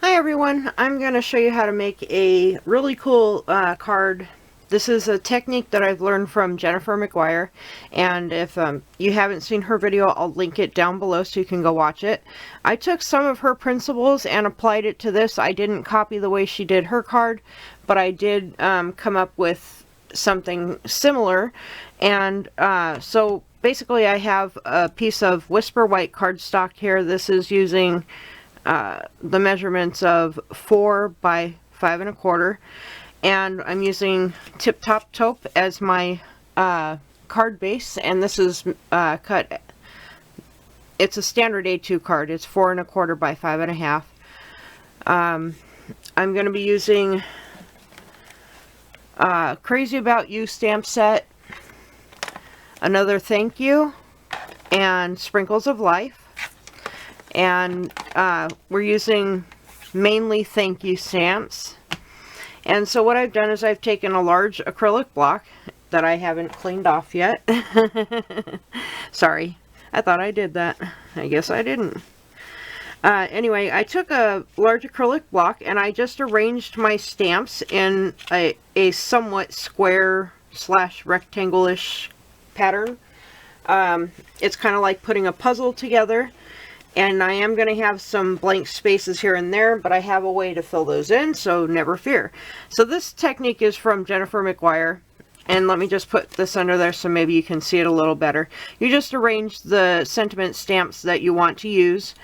Hi everyone, I'm going to show you how to make a really cool card. This is a technique that I've learned from Jennifer McGuire, and if you haven't seen her video, I'll link it down below so you can go watch it. I took some of her principles and applied it to this. I didn't copy the way she did her card, but I did come up with something similar. And so basically I have a piece of Whisper White cardstock here. This is using the measurements of 4 by 5 1/4, and I'm using Tip Top Taupe as my card base, and this is cut. It's a standard A2 card. It's 4 1/4 by 5 1/2. I'm going to be using Crazy About You stamp set, Another Thank You, and Sprinkles of Life. And we're using mainly thank you stamps. And so what I've done is I've taken a large acrylic block that I haven't cleaned off yet. Sorry, I thought I did that. I guess I didn't. Anyway, I took a large acrylic block and I just arranged my stamps in a somewhat square / rectangle-ish pattern. It's kind of like putting a puzzle together. And I am going to have some blank spaces here and there, but I have a way to fill those in, so never fear. So this technique is from Jennifer McGuire, and let me just put this under there so maybe you can see it a little better. You just arrange the sentiment stamps that you want to use,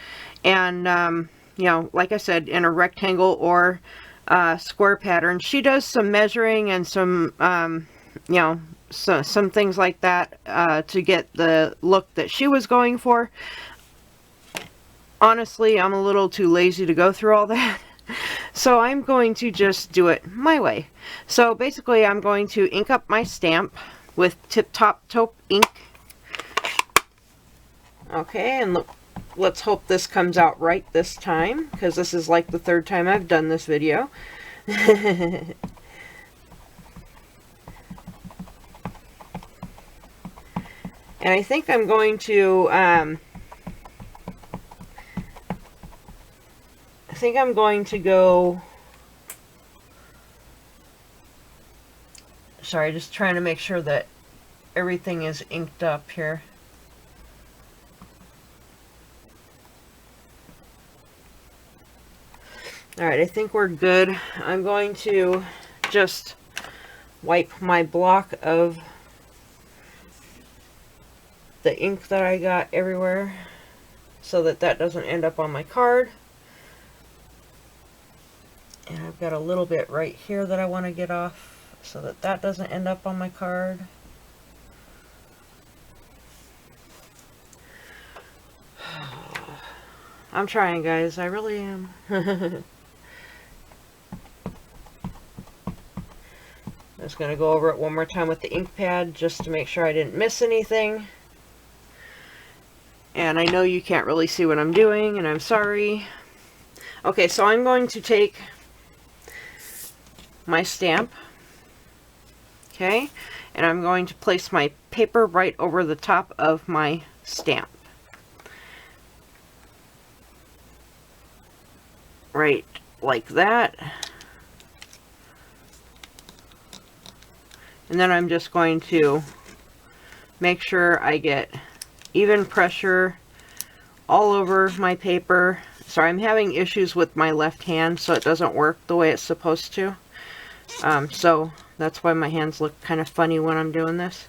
and you know, like I said, in a rectangle or square pattern. She does some measuring and some you know, some things like that to get the look that she was going for. Honestly, I'm a little too lazy to go through all that, so I'm going to just do it my way. So basically, I'm going to ink up my stamp with Tip Top Taupe ink. Okay, and look, let's hope this comes out right this time, because this is like the 3rd time I've done this video. And I think I'm going to go, sorry, just trying to make sure that everything is inked up here. Alright, I think we're good. I'm going to just wipe my block of the ink that I got everywhere so that that doesn't end up on my card. And I've got a little bit right here that I want to get off so that that doesn't end up on my card. I'm trying, guys. I really am. I'm just going to go over it one more time with the ink pad just to make sure I didn't miss anything. And I know you can't really see what I'm doing, and I'm sorry. Okay, so I'm going to take my stamp, okay, and I'm going to place my paper right over the top of my stamp, right like that, and then I'm just going to make sure I get even pressure all over my paper. Sorry, I'm having issues with my left hand, so it doesn't work the way it's supposed to. So that's why my hands look kind of funny when I'm doing this.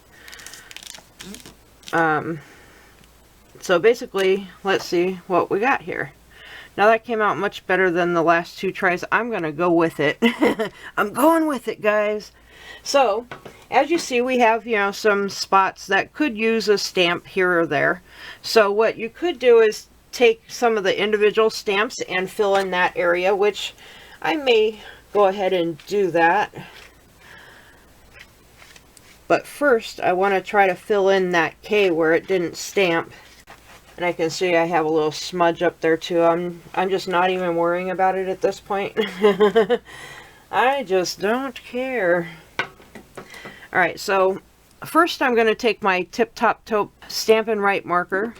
So basically, let's see what we got here. Now that came out much better than the last 2 tries. I'm going to go with it. I'm going with it, guys. So, as you see, we have, you know, some spots that could use a stamp here or there. So what you could do is take some of the individual stamps and fill in that area, which I may go ahead and do that. But first, I want to try to fill in that K where it didn't stamp. And I can see I have a little smudge up there too. I'm just not even worrying about it at this point. I just don't care. Alright, so first I'm going to take my Tip Top Taupe Stampin' Right marker,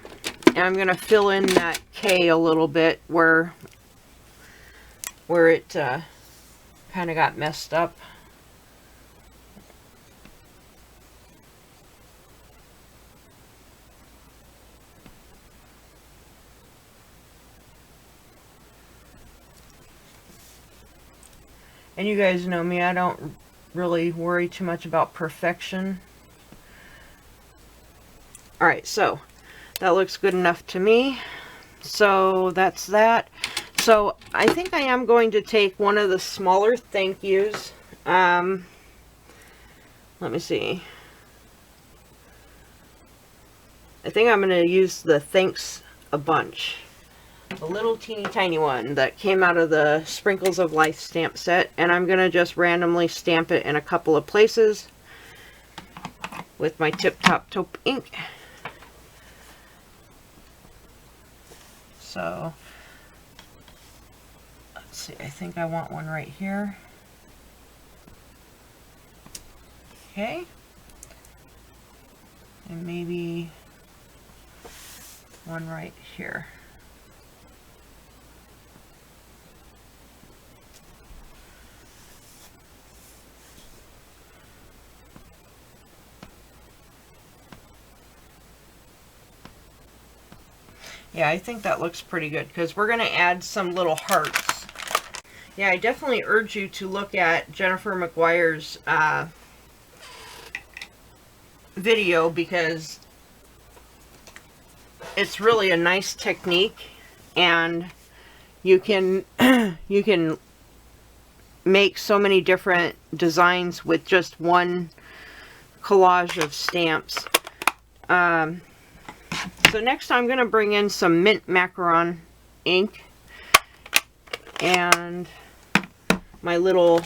and I'm going to fill in that K a little bit where where it kind of got messed up. And you guys know me, I don't really worry too much about perfection. Alright, so that looks good enough to me. So that's that. So I think I am going to take one of the smaller thank yous. Let me see. I think I'm going to use the Thanks a Bunch. A little teeny tiny one that came out of the Sprinkles of Life stamp set. And I'm going to just randomly stamp it in a couple of places with my Tip Top Taupe ink. So, let's see, I think I want one right here. Okay. And maybe one right here. Yeah, I think that looks pretty good because we're going to add some little hearts. Yeah, I definitely urge you to look at Jennifer McGuire's video because it's really a nice technique, and you can you can make so many different designs with just one collage of stamps. So next I'm going to bring in some mint macaron ink and my little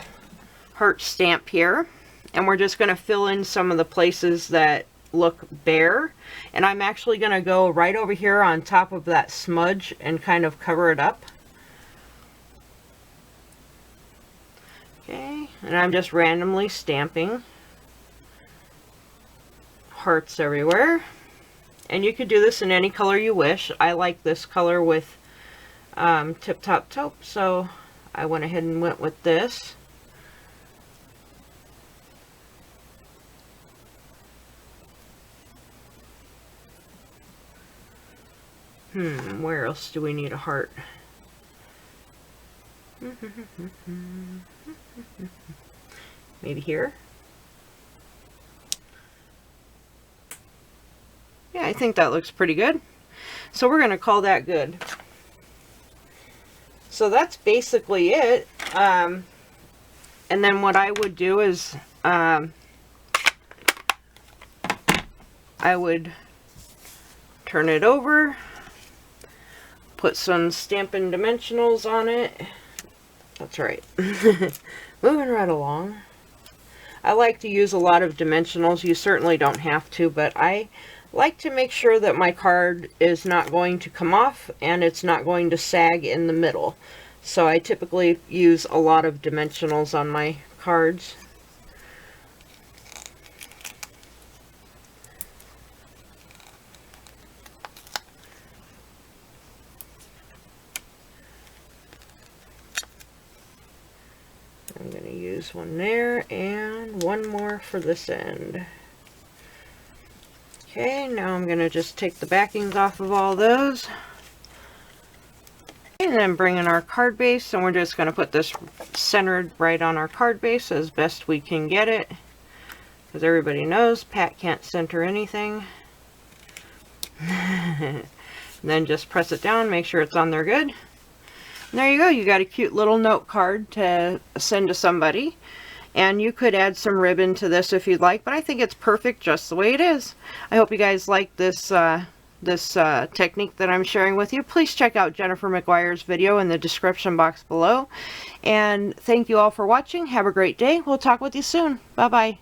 heart stamp here, and we're just going to fill in some of the places that look bare, and I'm actually going to go right over here on top of that smudge and kind of cover it up. Okay, and I'm just randomly stamping hearts everywhere. And you could do this in any color you wish. I like this color with Tip Top Taupe, so I went ahead and went with this. Where else do we need a heart? Maybe here? Yeah, I think that looks pretty good. So we're going to call that good. So that's basically it. And then what I would do is I would turn it over, put some Stampin' Dimensionals on it. That's right. Moving right along. I like to use a lot of dimensionals. You certainly don't have to, but I like to make sure that my card is not going to come off and it's not going to sag in the middle. So I typically use a lot of dimensionals on my cards. I'm going to use one there and one more for this end. Okay, now I'm going to just take the backings off of all those. And then bring in our card base, and we're just going to put this centered right on our card base as best we can get it. Because everybody knows Pat can't center anything. And then just press it down, make sure it's on there good. And there you go, you got a cute little note card to send to somebody. And you could add some ribbon to this if you'd like, but I think it's perfect just the way it is. I hope you guys like this technique that I'm sharing with you. Please check out Jennifer McGuire's video in the description box below. And thank you all for watching. Have a great day. We'll talk with you soon. Bye-bye.